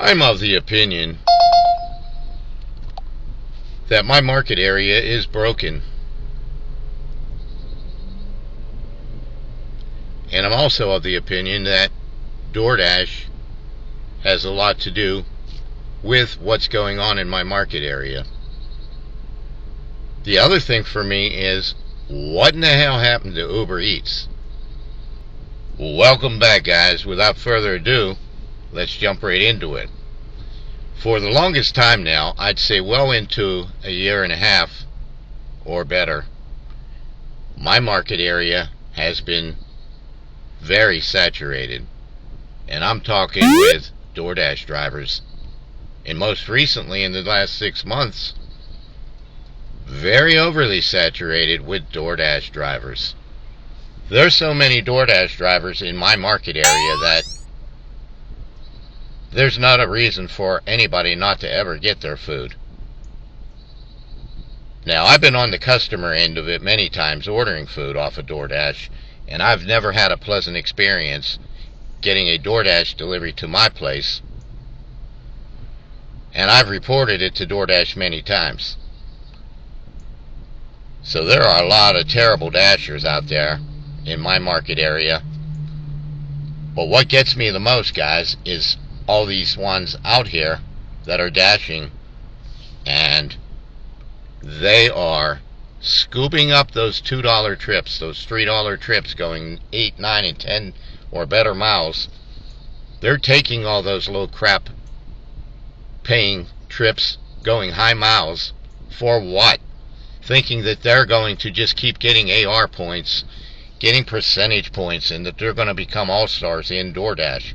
I'm of the opinion that my market area is broken. And I'm also of the opinion that DoorDash has a lot to do with what's going on in my market area. The other thing for me is, what in the hell happened to Uber Eats? Welcome back, guys. Without further ado, let's jump right into it. For the longest time now, I'd say well into a year and a half or better, my market area has been very saturated. And I'm talking with DoorDash drivers. And most recently, in the last 6 months, very overly saturated with DoorDash drivers. There's so many DoorDash drivers in my market area that there's not a reason for anybody not to ever get their food. Now, I've been on the customer end of it many times ordering food off of DoorDash, and I've never had a pleasant experience getting a DoorDash delivery to my place. And I've reported it to DoorDash many times. So there are a lot of terrible dashers out there in my market area. But what gets me the most, guys, is all these ones out here that are dashing, and they are scooping up those $2 trips, those $3 trips going 8, 9, and 10 or better miles. They're taking all those low crap paying trips going high miles for what? Thinking that they're going to just keep getting AR points, getting percentage points, and that they're going to become all-stars in DoorDash.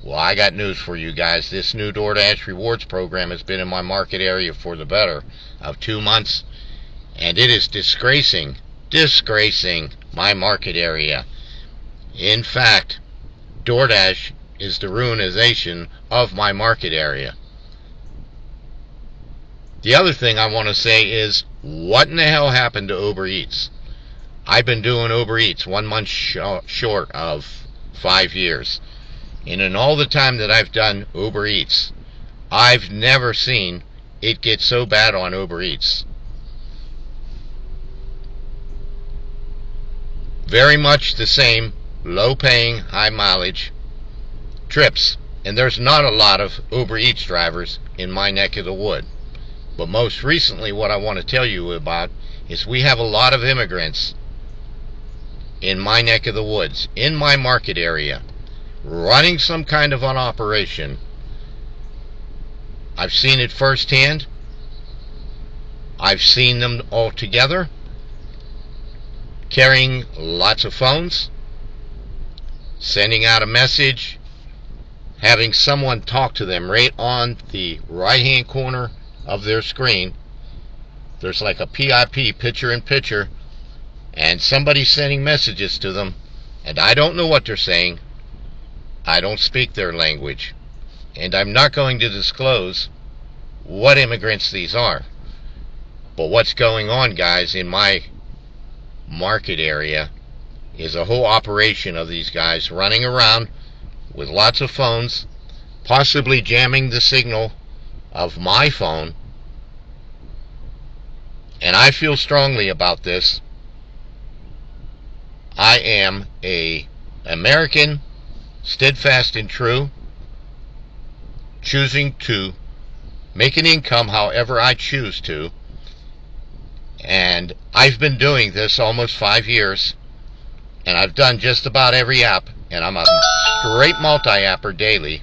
Well, I got news for you guys. This new DoorDash rewards program has been in my market area for the better of 2 months, and it is disgracing my market area. In fact, DoorDash is the ruinization of my market area. The other thing I want to say is, what in the hell happened to Uber Eats? I've been doing Uber Eats 1 month short of 5 years. And in all the time that I've done Uber Eats, I've never seen it get so bad on Uber Eats. Very much the same low-paying, high-mileage trips. And there's not a lot of Uber Eats drivers in my neck of the wood. But most recently, what I want to tell you about is we have a lot of immigrants in my neck of the woods, in my market area, running some kind of an operation. I've seen it firsthand. I've seen them all together, carrying lots of phones, sending out a message, having someone talk to them right on the right-hand corner of their screen. There's like a PIP, picture-in-picture, and somebody's sending messages to them, and I don't know what they're saying. I don't speak their language, and I'm not going to disclose what immigrants these are. But what's going on, guys, in my market area is a whole operation of these guys running around with lots of phones, possibly jamming the signal of my phone. And I feel strongly about this. I am an American, steadfast and true, choosing to make an income however I choose to, and I've been doing this almost 5 years, and I've done just about every app, and I'm a straight multi-apper daily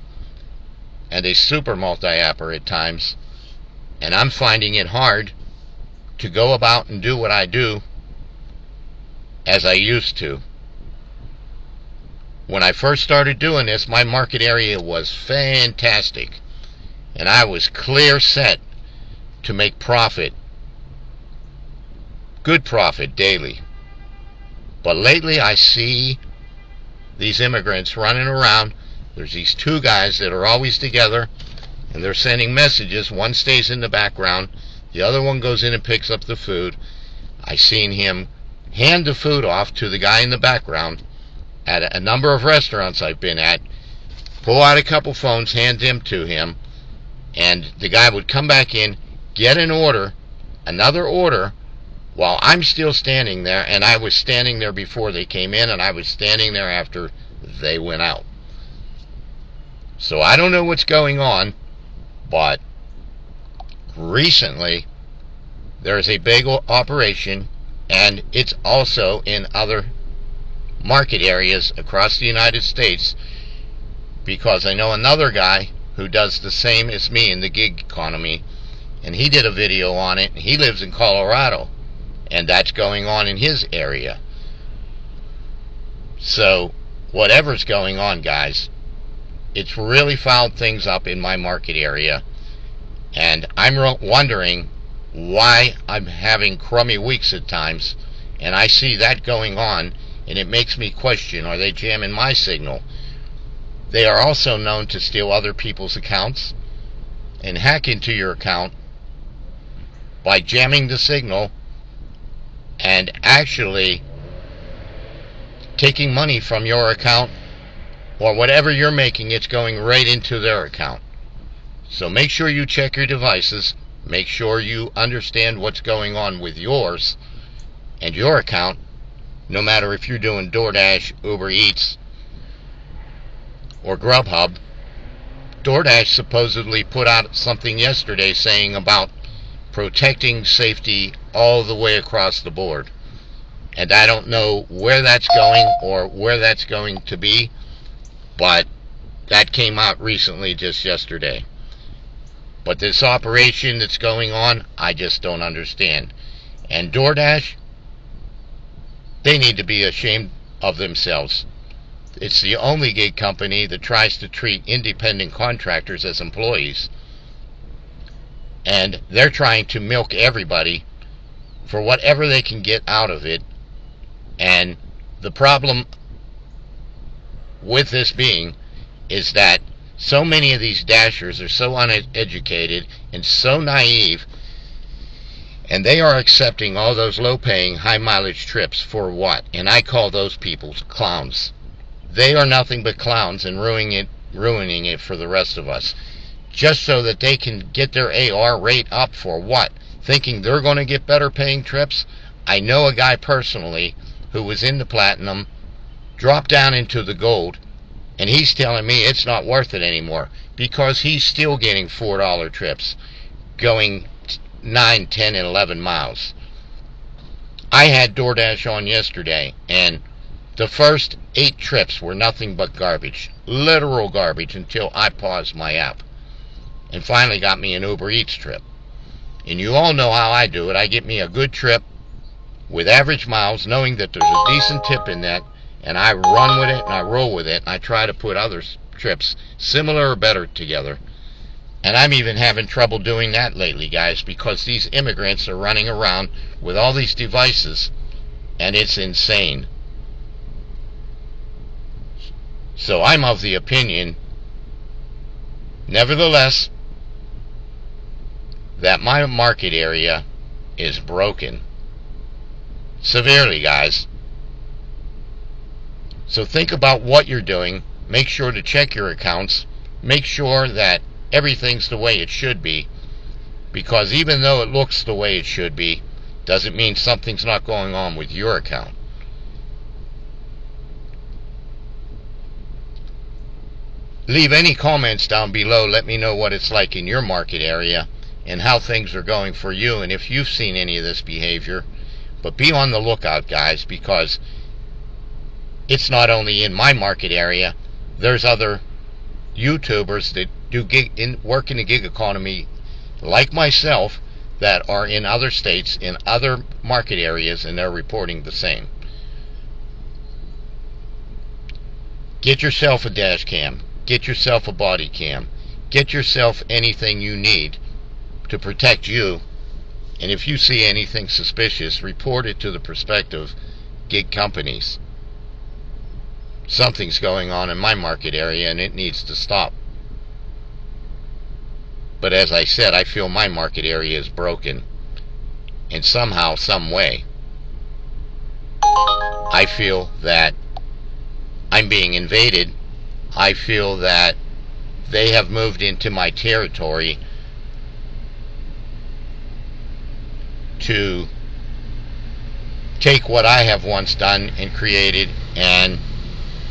and a super multi-apper at times, and I'm finding it hard to go about and do what I do as I used to. When I first started doing this, my market area was fantastic, and I was clear set to make profit, good profit daily. But lately I see these immigrants running around. There's these two guys that are always together, and they're sending messages. One stays in the background, the other one goes in and picks up the food. I seen him hand the food off to the guy in the background at a number of restaurants I've been at, pull out a couple phones, hand them to him, and the guy would come back in, get an order, another order, while I'm still standing there, and I was standing there before they came in, and I was standing there after they went out. So I don't know what's going on, but recently there's a big operation, and it's also in other market areas across the United States, because I know another guy who does the same as me in the gig economy, and he did a video on it. He lives in Colorado, and that's going on in his area. So whatever's going on, guys, it's really fouled things up in my market area, and I'm wondering why I'm having crummy weeks at times, and I see that going on, and it makes me question, are they jamming my signal? They are also known to steal other people's accounts and hack into your account by jamming the signal and actually taking money from your account, or whatever you're making, it's going right into their account. So make sure you check your devices, make sure you understand what's going on with yours and your account, no matter if you're doing DoorDash, Uber Eats, or Grubhub. DoorDash supposedly put out something yesterday saying about protecting safety all the way across the board. And I don't know where that's going or where that's going to be, but that came out recently, just yesterday. But this operation that's going on, I just don't understand. And DoorDash, they need to be ashamed of themselves. It's the only gig company that tries to treat independent contractors as employees. And they're trying to milk everybody for whatever they can get out of it. And the problem with this being is that so many of these dashers are so uneducated and so naive, and they are accepting all those low-paying, high-mileage trips for what? And I call those people clowns. They are nothing but clowns and ruining it for the rest of us, just so that they can get their AR rate up for what? Thinking they're going to get better paying trips? I know a guy personally who was in the platinum, dropped down into the gold, and he's telling me it's not worth it anymore because he's still getting $4 trips going 9, 10, and 11 miles. I had DoorDash on yesterday, and the first 8 trips were nothing but garbage, literal garbage, until I paused my app and finally got me an Uber Eats trip. And you all know how I do it. I get me a good trip with average miles, knowing that there's a decent tip in that, and I run with it and I roll with it, and I try to put other trips similar or better together. And I'm even having trouble doing that lately, guys, because these immigrants are running around with all these devices, and it's insane. So I'm of the opinion, nevertheless, that my market area is broken. Severely, guys. So think about what you're doing. Make sure to check your accounts. Make sure that everything's the way it should be. Because even though it looks the way it should be, doesn't mean something's not going on with your account. Leave any comments down below. Let me know what it's like in your market area and how things are going for you, and if you've seen any of this behavior. But be on the lookout, guys, because it's not only in my market area. There's other YouTubers that do work in the gig economy like myself that are in other states, in other market areas, and they're reporting the same. Get yourself a dash cam. Get yourself a body cam. Get yourself anything you need to protect you. And if you see anything suspicious, report it to the prospective gig companies. Something's going on in my market area and it needs to stop. But as I said, I feel my market area is broken. And somehow, some way, I feel that I'm being invaded. I feel that they have moved into my territory to take what I have once done and created and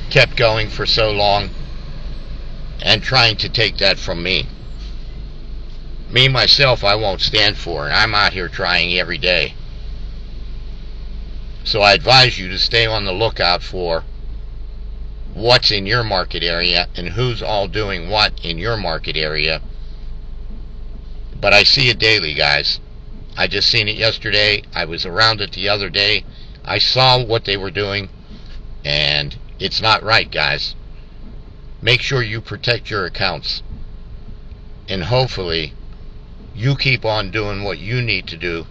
kept going for so long, and trying to take that from me. Me, myself, I won't stand for it. I'm out here trying every day. So I advise you to stay on the lookout for what's in your market area and who's all doing what in your market area. But I see it daily, guys. I just seen it yesterday. I was around it the other day. I saw what they were doing, and it's not right, guys. Make sure you protect your accounts, and hopefully you keep on doing what you need to do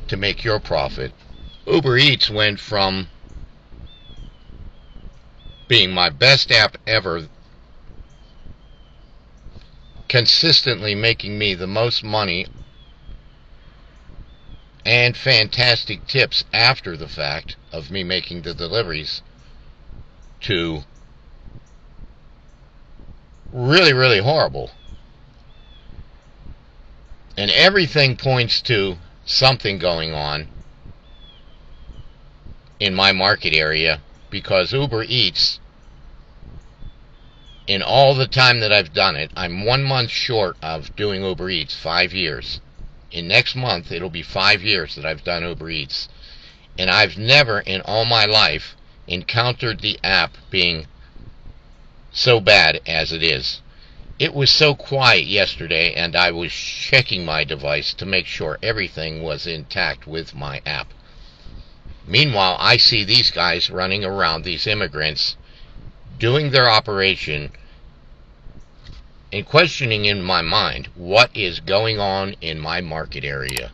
to make your profit. Uber Eats went from being my best app ever, consistently making me the most money and fantastic tips after the fact of me making the deliveries, to really, really horrible. And everything points to something going on in my market area, because Uber Eats, in all the time that I've done it, I'm 1 month short of doing Uber Eats 5 years. In next month, it'll be 5 years that I've done Uber Eats. And I've never in all my life encountered the app being so bad as it is. It was so quiet yesterday, and I was checking my device to make sure everything was intact with my app. Meanwhile, I see these guys running around, these immigrants, doing their operation, and questioning in my mind what is going on in my market area.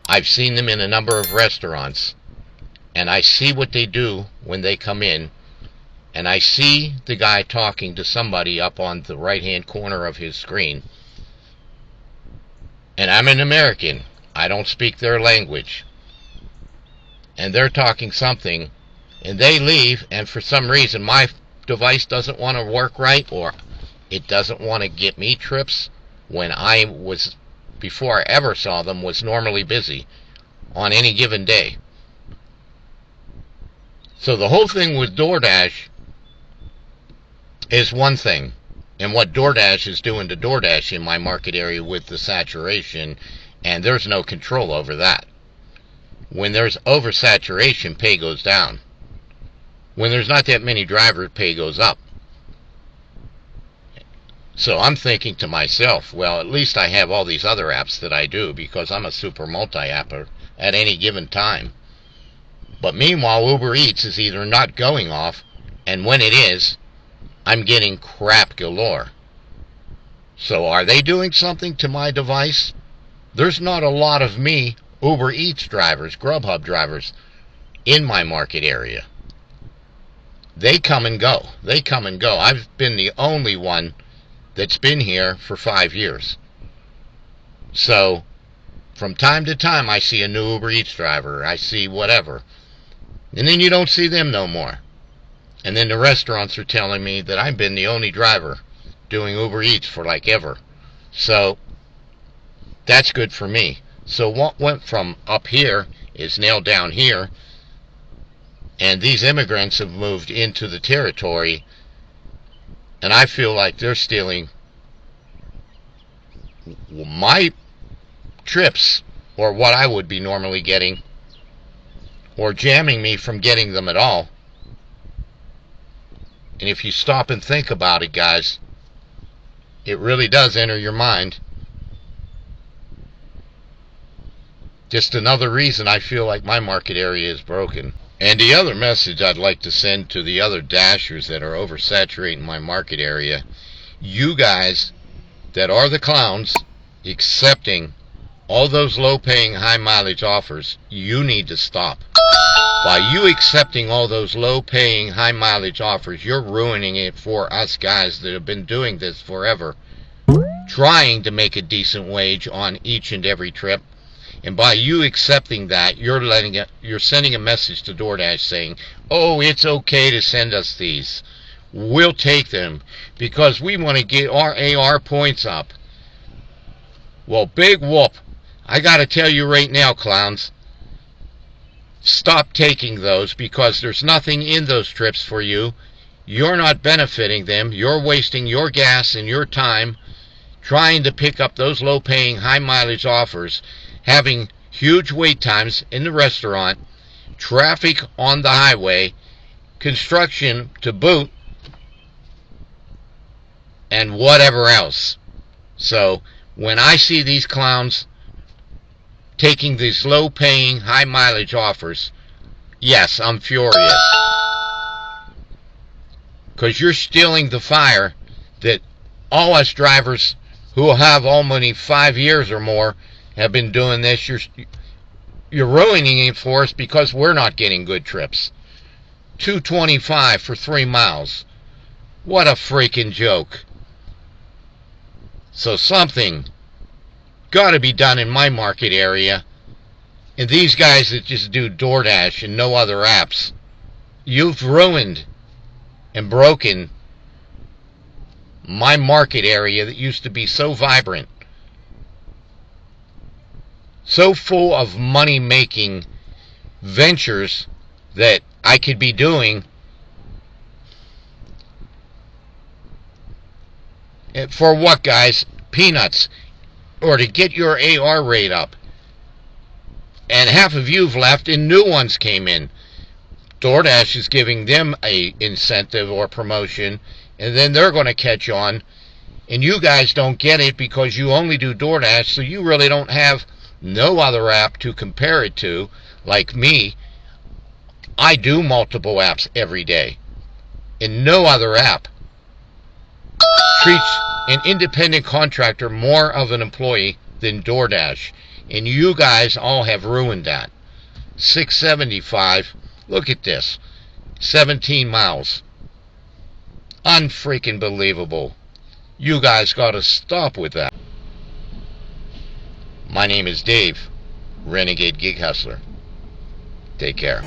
I've seen them in a number of restaurants, and I see what they do when they come in, and I see the guy talking to somebody up on the right-hand corner of his screen. And I'm an American. I don't speak their language. And they're talking something, and they leave, and for some reason my device doesn't want to work right, or it doesn't want to get me trips when I was, before I ever saw them, was normally busy on any given day. So the whole thing with DoorDash is one thing, and what DoorDash is doing to DoorDash in my market area with the saturation, and there's no control over that. When there's oversaturation, pay goes down. When there's not that many drivers, pay goes up. So I'm thinking to myself, well, at least I have all these other apps that I do, because I'm a super multi-apper at any given time. But meanwhile, Uber Eats is either not going off, and when it is, I'm getting crap galore. So are they doing something to my device? There's not a lot of me, Uber Eats drivers, Grubhub drivers, in my market area. They come and go. They come and go. I've been the only one that's been here for 5 years. So from time to time I see a new Uber Eats driver, I see whatever, and then you don't see them no more. And then the restaurants are telling me that I've been the only driver doing Uber Eats for like ever. So that's good for me. So what went from up here is now down here, and these immigrants have moved into the territory, and I feel like they're stealing my trips, or what I would be normally getting, or jamming me from getting them at all. And if you stop and think about it, guys, it really does enter your mind. Just another reason I feel like my market area is broken. And the other message I'd like to send to the other dashers that are oversaturating my market area, you guys that are the clowns accepting all those low-paying, high-mileage offers, you need to stop. By you accepting all those low-paying, high-mileage offers, you're ruining it for us guys that have been doing this forever, trying to make a decent wage on each and every trip. And by you accepting that, you're sending a message to DoorDash saying, oh, it's okay to send us these. we'll take them because we want to get our AR points up. Well, big whoop. I gotta tell you right now, clowns, stop taking those because there's nothing in those trips for you. You're not benefiting them. You're wasting your gas and your time trying to pick up those low-paying, high-mileage offers, having huge wait times in the restaurant, traffic on the highway, construction to boot, and whatever else. So when I see these clowns taking these low-paying, high-mileage offers, yes, I'm furious. Because you're stealing the fire that all us drivers who have only 5 years or more have been doing this. You're ruining it for us because we're not getting good trips. $2.25 for 3 miles. What a freaking joke. So something got to be done in my market area. And these guys that just do DoorDash and no other apps, you've ruined and broken my market area that used to be so vibrant, so full of money-making ventures that I could be doing for what, guys? Peanuts. Or to get your AR rate up. And half of you've left and new ones came in. DoorDash is giving them a incentive or promotion, and then they're going to catch on, and you guys don't get it because you only do DoorDash, so you really don't have no other app to compare it to. Like me, I do multiple apps every day, and no other app treats an independent contractor more of an employee than DoorDash, and you guys all have ruined that. $6.75. Look at this. 17 miles. Unfreaking believable. You guys gotta stop with that. My name is Dave, Renegade Gig Hustler. Take care.